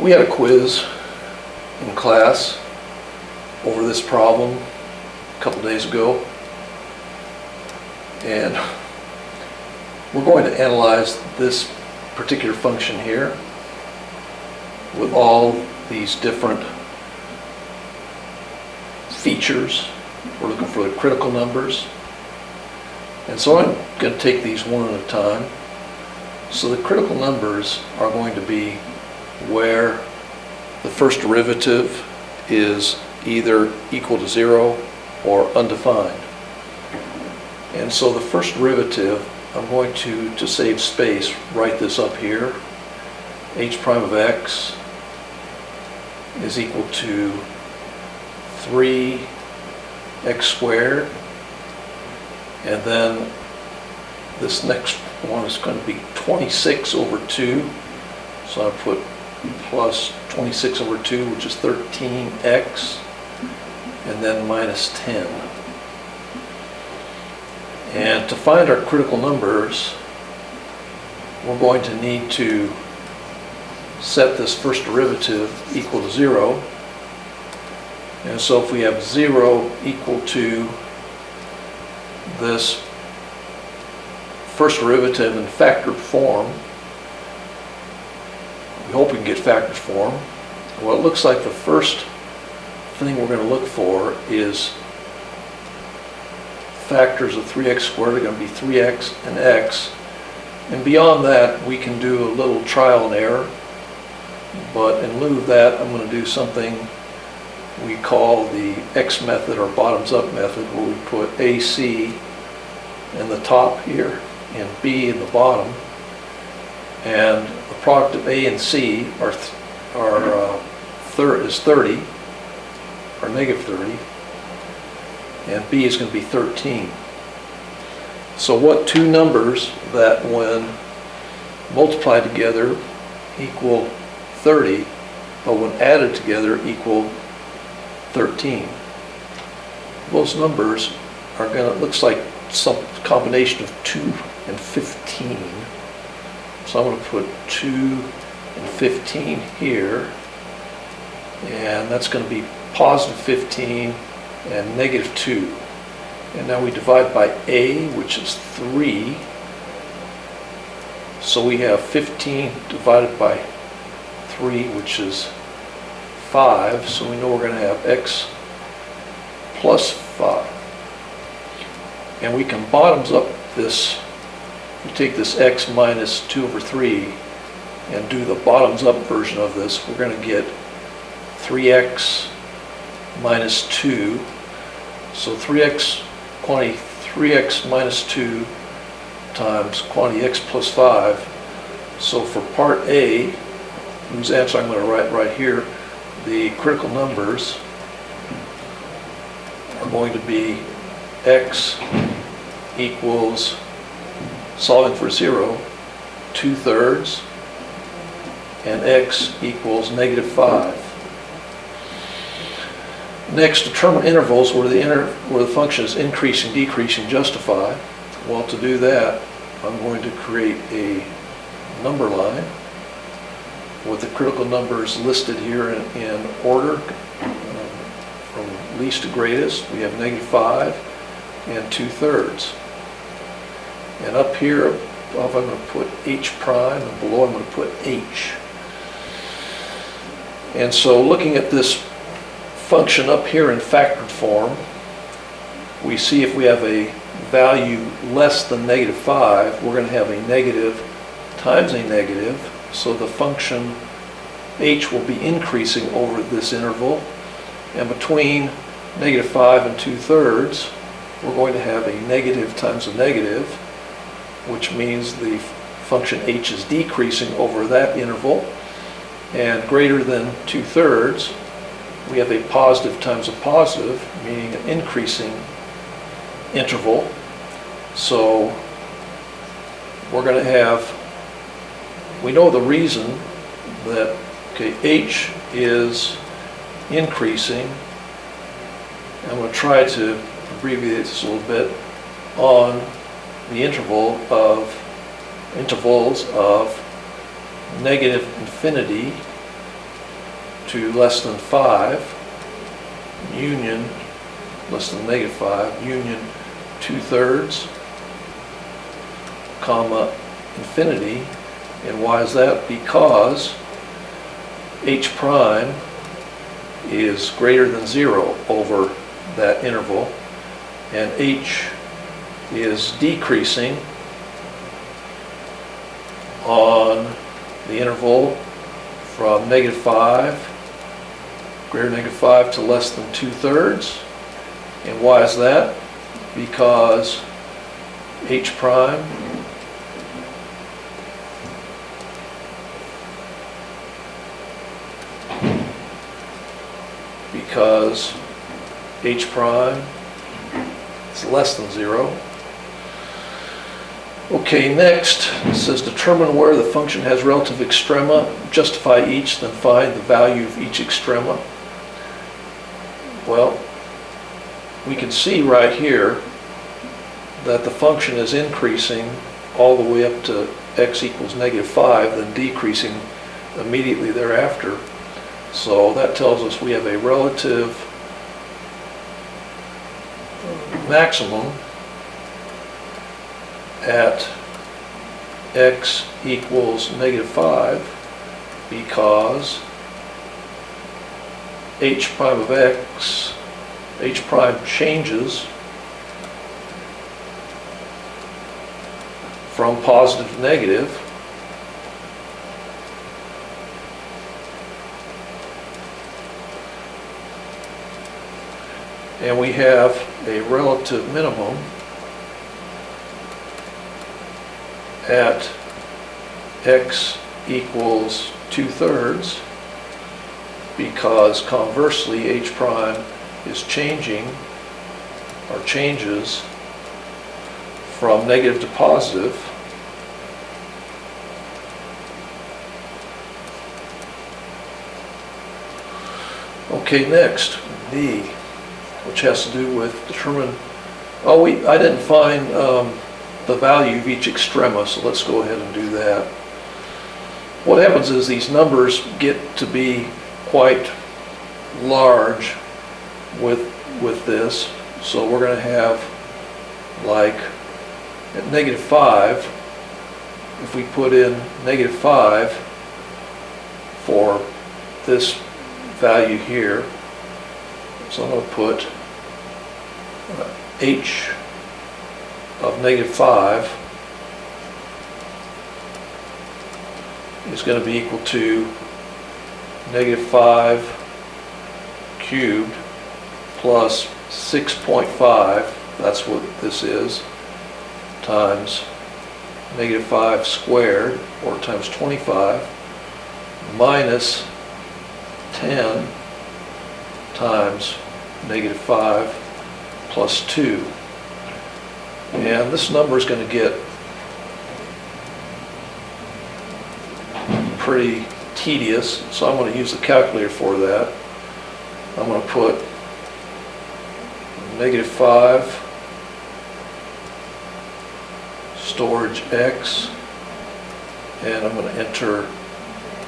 We had a quiz in class over this problem a couple days ago, and we're going to analyze this particular function here with all these different features. We're looking for the critical numbers, and so I'm going to take these one at a time. So the critical numbers are going to be where the first derivative is either equal to 0 or undefined. And so the first derivative, I'm going to save space, write this up here. H prime of x is equal to 3x squared, and then this next one is going to be 26 over 2, so I put plus 26 over 2, which is 13x, and then minus 10. And to find our critical numbers, we're going to need to set this first derivative equal to 0. And so if we have 0 equal to this first derivative in factored form, we hope we can get factored form. Well, it looks like the first thing we're going to look for is factors of 3x squared are going to be 3x and x. And beyond that, we can do a little trial and error. But in lieu of that, I'm going to do something we call the x method or bottoms up method, where we put AC in the top here and B in the bottom, and the product of A and C is 30, or negative 30, and B is going to be 13. So what two numbers that when multiplied together equal 30, but when added together equal 13? Those numbers are going to, looks like some combination of 2 and 15. So I'm going to put 2 and 15 here, and that's going to be positive 15 and negative 2. And now we divide by A, which is 3. So we have 15 divided by 3, which is 5. So we know we're going to have x plus 5. And we can bottoms up this. We take this x minus 2 over 3 and do the bottoms up version of this. We're going to get 3x minus 2. So 3x minus 2 times quantity x plus 5. So for part A, whose answer I'm going to write right here, the critical numbers are going to be x equals, solving for 0, 2/3, and x equals negative 5. Next, determine intervals where the function is increasing, decreasing, justify. Well, to do that, I'm going to create a number line with the critical numbers listed here in order from least to greatest. We have negative 5 and 2/3. And up here above I'm going to put h prime, and below I'm going to put h. And so looking at this function up here in factored form, we see if we have a value less than negative 5, we're going to have a negative times a negative. So the function h will be increasing over this interval. And between negative 5 and 2/3, we're going to have a negative times a negative, which means the function h is decreasing over that interval. And greater than 2/3, we have a positive times a positive, meaning an increasing interval. So we're going to have, we know the reason that, okay, h is increasing. I'm going to try to abbreviate this a little bit on the intervals of negative infinity to less than 5, union less than negative 5, union 2/3, comma, infinity. And why is that? Because h prime is greater than 0 over that interval, and h is decreasing on the interval from negative 5, greater than negative 5 to less than 2/3. And why is that? Because h prime is less than 0. Okay, next it says determine where the function has relative extrema, justify each, then find the value of each extrema. Well, we can see right here that the function is increasing all the way up to x equals negative 5, then decreasing immediately thereafter. So that tells us we have a relative maximum at x equals negative 5 because h prime of x, h prime changes from positive to negative, and we have a relative minimum at x equals 2/3 because conversely h prime is changing or changes from negative to positive. Okay, next, D, which has to do with determine, I didn't find the value of each extrema, so let's go ahead and do that. What happens is these numbers get to be quite large with this, so we're going to have, like at negative 5, if we put in negative 5 for this value here, so I'm going to put h of negative 5 is going to be equal to negative 5 cubed plus 6.5, that's what this is, times negative 5 squared, or times 25, minus 10 times negative 5 plus 2. And this number is going to get pretty tedious, so I'm going to use the calculator for that. I'm going to put negative 5 storage x, and I'm going to enter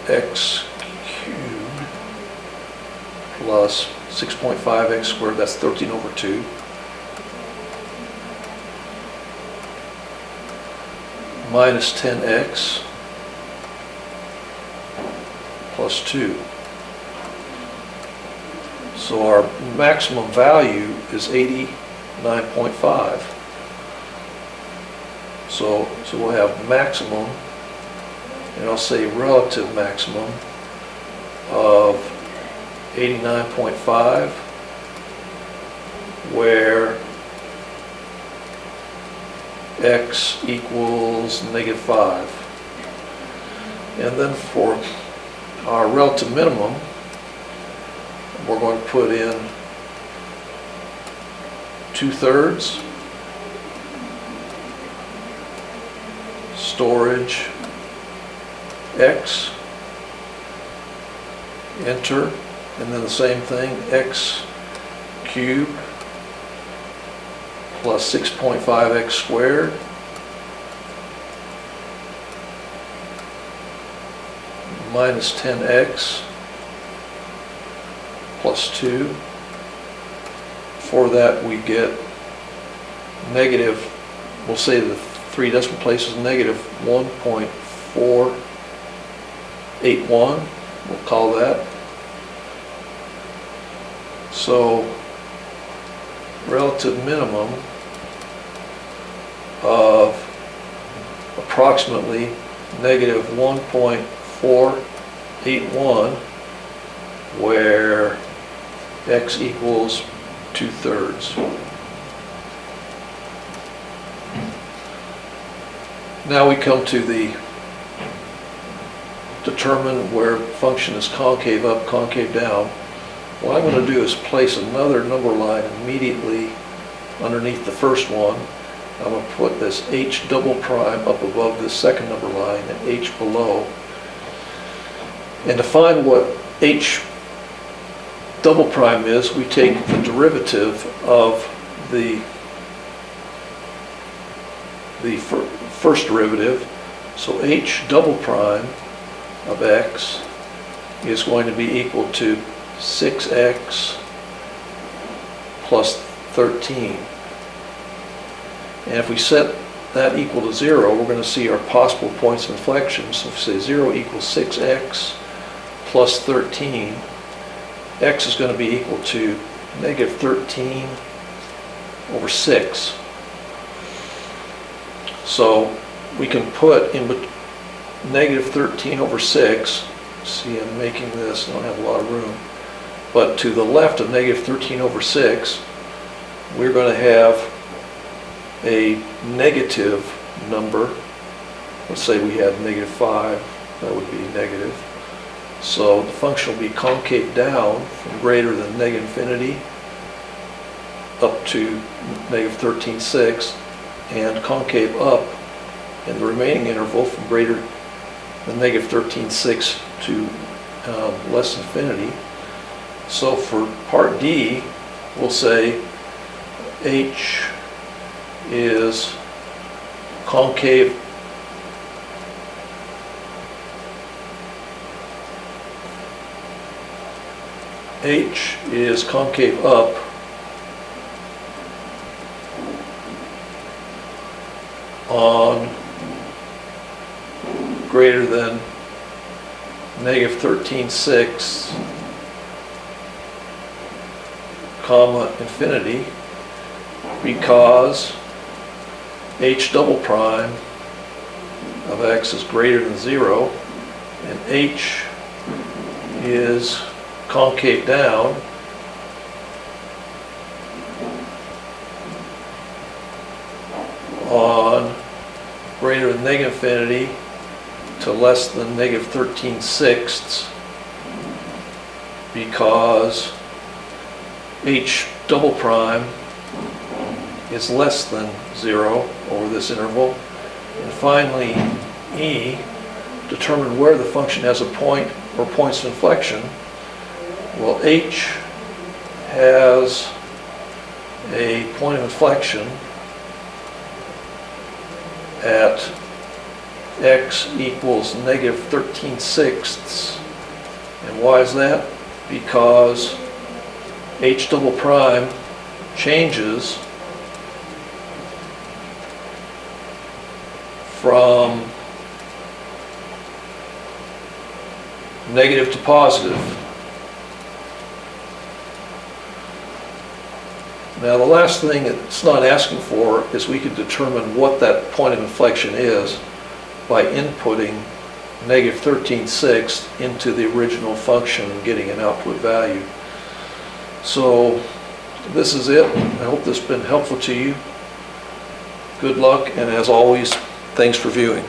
x cubed plus 6.5x squared, that's 13 over 2, minus 10x plus 2. So our maximum value is 89.5. So we'll have maximum, and I'll say relative maximum of 89.5, where x equals negative 5. And then for our relative minimum, we're going to put in 2/3 storage x, enter, and then the same thing, x cubed plus 6.5x squared minus 10x plus 2. For that we get negative, we'll say the 3 decimal places, negative 1.481, we'll call that. So relative minimum of approximately negative 1.481, where x equals 2/3. Now we come to the determine where function is concave up, concave down. What I'm going to do is place another number line immediately underneath the first one. I'm going to put this h double prime up above this second number line and h below. And to find what h double prime is, we take the derivative of the first derivative. So h double prime of x is going to be equal to 6x plus 13. And if we set that equal to 0, we're going to see our possible points of inflection. So if we say 0 equals 6x plus 13, x is going to be equal to negative 13 over 6. So we can put in negative 13 over 6, see I'm making this, I don't have a lot of room, but to the left of negative 13 over 6, we're going to have a negative number. Let's say we had negative 5, that would be negative. So the function will be concave down from greater than negative infinity up to negative 13.6, and concave up in the remaining interval from greater than negative 13.6 to less than infinity. So for part D, we'll say h is concave up on greater than negative 13.6 comma infinity, because h double prime of x is greater than 0, and h is concave down on greater than negative infinity to less than negative 13/6, because h double prime is less than 0 over this interval. And finally, E, determine where the function has a point or points of inflection. Well, h has a point of inflection at x equals negative 13/6. And why is that? Because h double prime changes from negative to positive. Now the last thing it's not asking for is we could determine what that point of inflection is by inputting negative 13/6 into the original function and getting an output value. So this is it. I hope this has been helpful to you. Good luck, and as always, thanks for viewing.